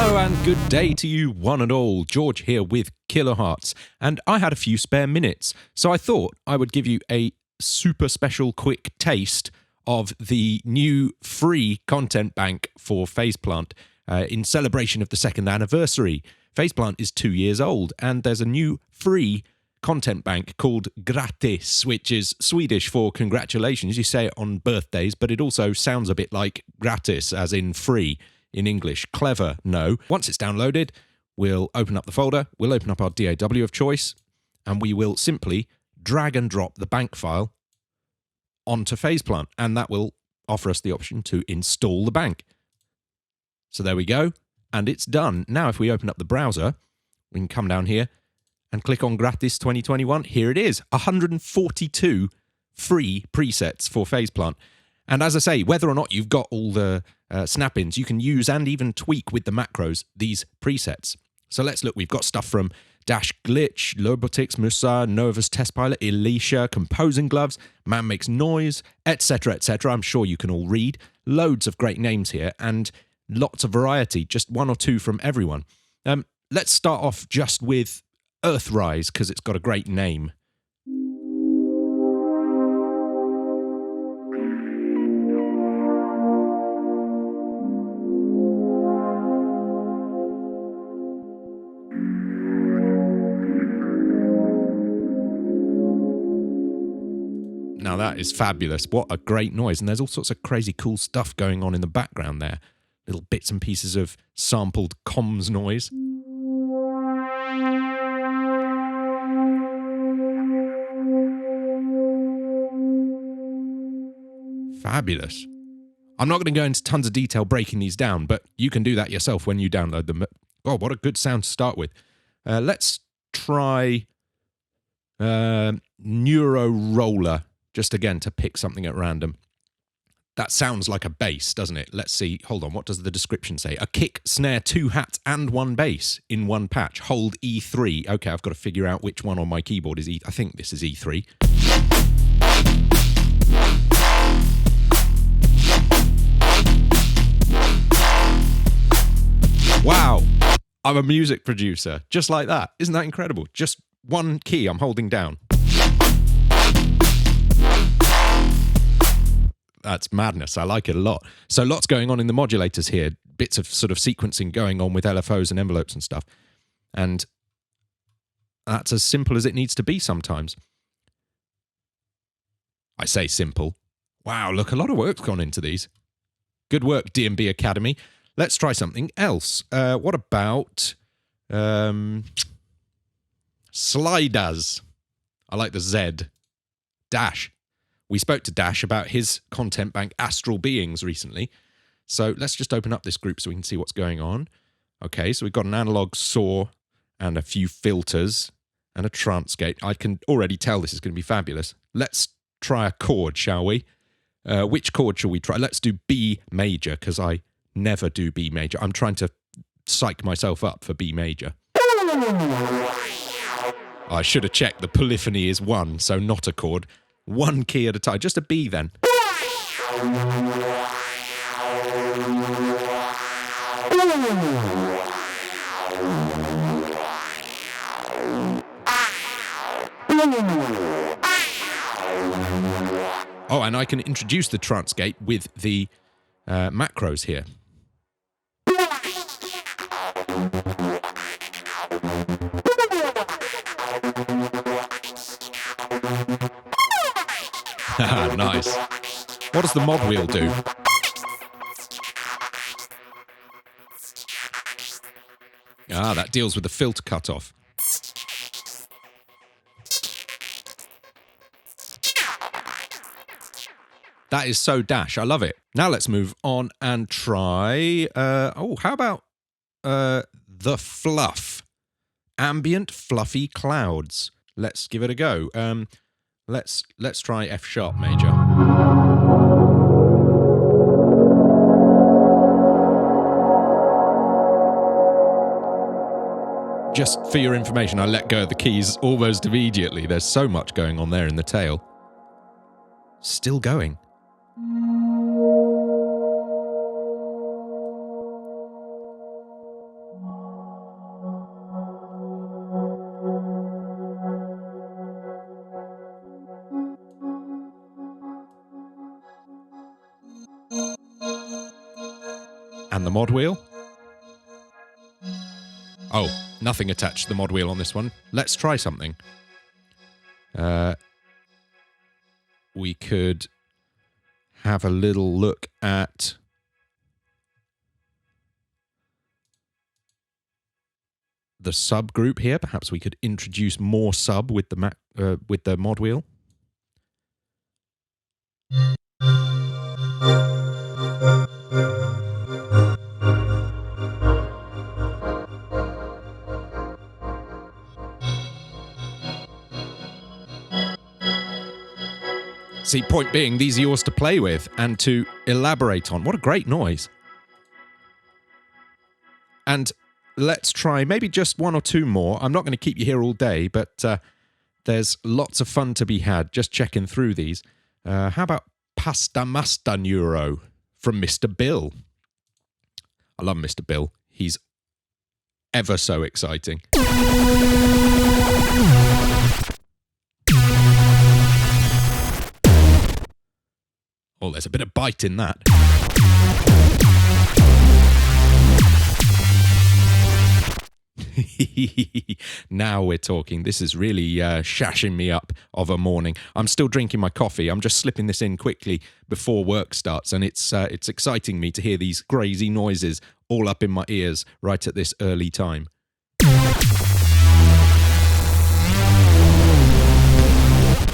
Hello and good day to you one and all. George here with Kilohearts, and I had a few spare minutes, so I thought I would give you a super special quick taste of the new free content bank for Faceplant in celebration of the 2nd anniversary. Faceplant is 2 years old, and there's a new free content bank called Grattis, which is Swedish for congratulations. You say it on birthdays, but it also sounds a bit like gratis, as in free in English. Clever, no. Once it's downloaded, we'll open up the folder, we'll open up our DAW of choice, and we will simply drag and drop the bank file onto Faceplant, and that will offer us the option to install the bank. So there we go, and it's done. Now if we open up the browser, we can come down here and click on Grattis 2021. Here it is, 142 free presets for Faceplant. And as I say, whether or not you've got all the snap-ins, you can use and even tweak with the macros these presets. So let's look. We've got stuff from Dash Glitch, LOBOTIX, Mussar, Nurve's Test Pilot, Ill-Esha, Composing Gloves, Man Makes Noise, etc., etc. I'm sure you can all read. Loads of great names here and lots of variety, just one or two from everyone. Let's start off just with Earthrise, because it's got a great name. Now that is fabulous. What a great noise. And there's all sorts of crazy cool stuff going on in the background there. Little bits and pieces of sampled comms noise. Fabulous. I'm not going to go into tons of detail breaking these down, but you can do that yourself when you download them. Oh, what a good sound to start with. Let's try Neuro Roller. Just again to pick something at random. That sounds like a bass, doesn't it? Let's see. Hold on. What does the description say? A kick, snare, 2 hats, and 1 bass in one patch. Hold E3. Okay, I've got to figure out which one on my keyboard is E. I think this is E3. Wow. I'm a music producer. Just like that. Isn't that incredible? Just one key I'm holding down. That's madness. I like it a lot. So lots going on in the modulators here. Bits of sort of sequencing going on with LFOs and envelopes and stuff. And that's as simple as it needs to be sometimes. I say simple. Wow, look, a lot of work's gone into these. Good work, DNB Academy. Let's try something else. What about sliders? I like the Z. Dash. We spoke to Dash about his content bank Astral Beings recently. So let's just open up this group so we can see what's going on. Okay, so we've got an analog saw and a few filters and a trance gate. I can already tell this is going to be fabulous. Let's try a chord, shall we? Which chord shall we try? Let's do B major, because I never do B major. I'm trying to psych myself up for B major. I should have checked the polyphony is 1, so not a chord. 1 key at a time. Just a B then. Oh, and I can introduce the trance gate with the macros here. Nice. What does the mod wheel do? Ah, that deals with the filter cutoff. That is so Dash. I love it. Now let's move on and try... how about the fluff? Ambient fluffy clouds. Let's give it a go. Let's try F sharp major. Just for your information, I let go of the keys almost immediately. There's so much going on there in the tail. Still going. And the mod wheel. Oh, nothing attached to the mod wheel on this one. Let's try something. We could have a little look at the subgroup here. Perhaps we could introduce more sub with the mod wheel. See, point being, these are yours to play with and to elaborate on. What a great noise. And let's try maybe just one or two more. I'm not going to keep you here all day, but there's lots of fun to be had just checking through these. How about Pasta Masta Neuro from Mr. Bill? I love Mr. Bill. He's ever so exciting. Oh, there's a bit of bite in that. Now we're talking. This is really shashing me up of a morning. I'm still drinking my coffee. I'm just slipping this in quickly before work starts, and it's exciting me to hear these crazy noises all up in my ears right at this early time.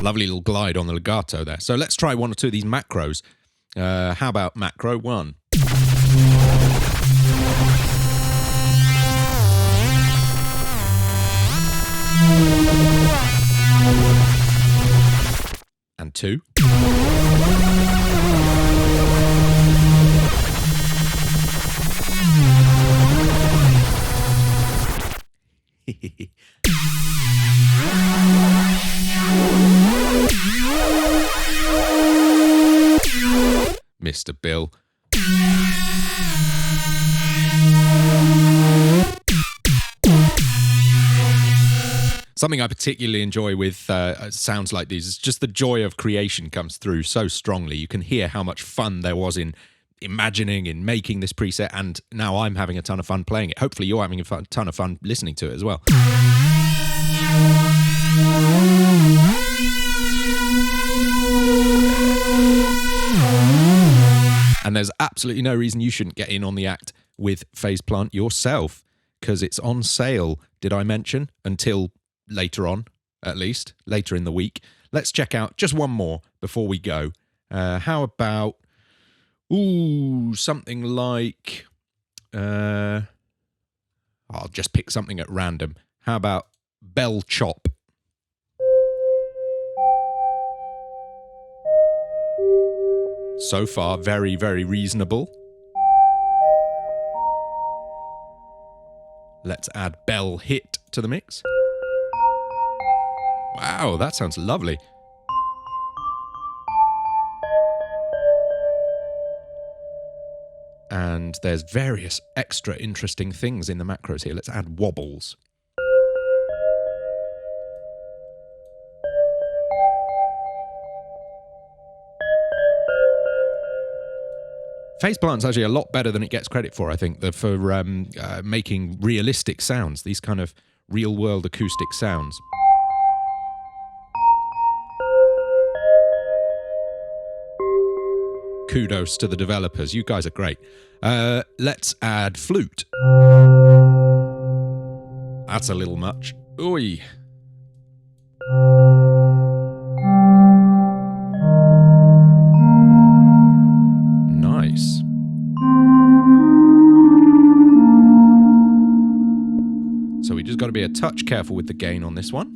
Lovely little glide on the legato there. So let's try one or two of these macros. How about macro 1? And 2. Mr. Bill. Something I particularly enjoy with sounds like these is just the joy of creation comes through so strongly. You can hear how much fun there was in imagining, in making this preset, and now I'm having a ton of fun playing it. Hopefully you're having a ton of fun listening to it as well. And there's absolutely no reason you shouldn't get in on the act with Phase Plant yourself, because it's on sale, did I mention, until later on, at least, later in the week. Let's check out just one more before we go. How about, something like, I'll just pick something at random. How about Bell Chop? So far, very, very reasonable. Let's add Bell Hit to the mix. Wow, that sounds lovely. And there's various extra interesting things in the macros here. Let's add wobbles. Phase Plant's actually a lot better than it gets credit for, I think, for making realistic sounds, these kind of real-world acoustic sounds. Kudos to the developers. You guys are great. Let's add flute. That's a little much. Oi. Nice. So we just got to be a touch careful with the gain on this one.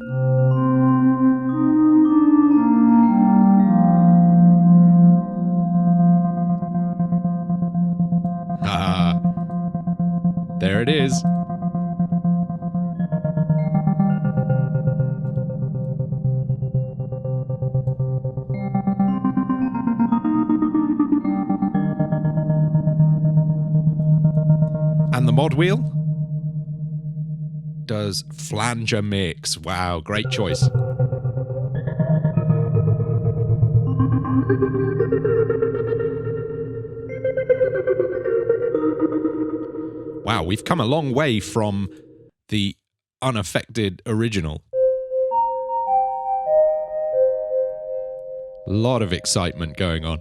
There it is. And the mod wheel does flanger mix. Wow, great choice. Wow, we've come a long way from the unaffected original. A lot of excitement going on.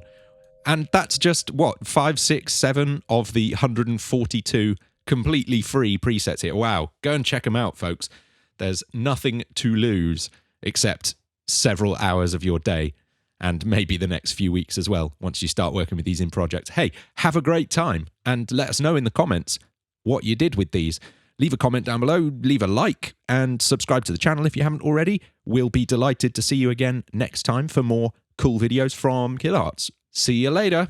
And that's just, what, 5, 6, 7 of the 142 completely free presets here. Wow, go and check them out, folks. There's nothing to lose except several hours of your day, and maybe the next few weeks as well, once you start working with these in projects. Hey, have a great time, and let us know in the comments what you did with these. Leave a comment down below, leave a like, and subscribe to the channel if you haven't already. We'll be delighted to see you again next time for more cool videos from Kilohearts. See you later.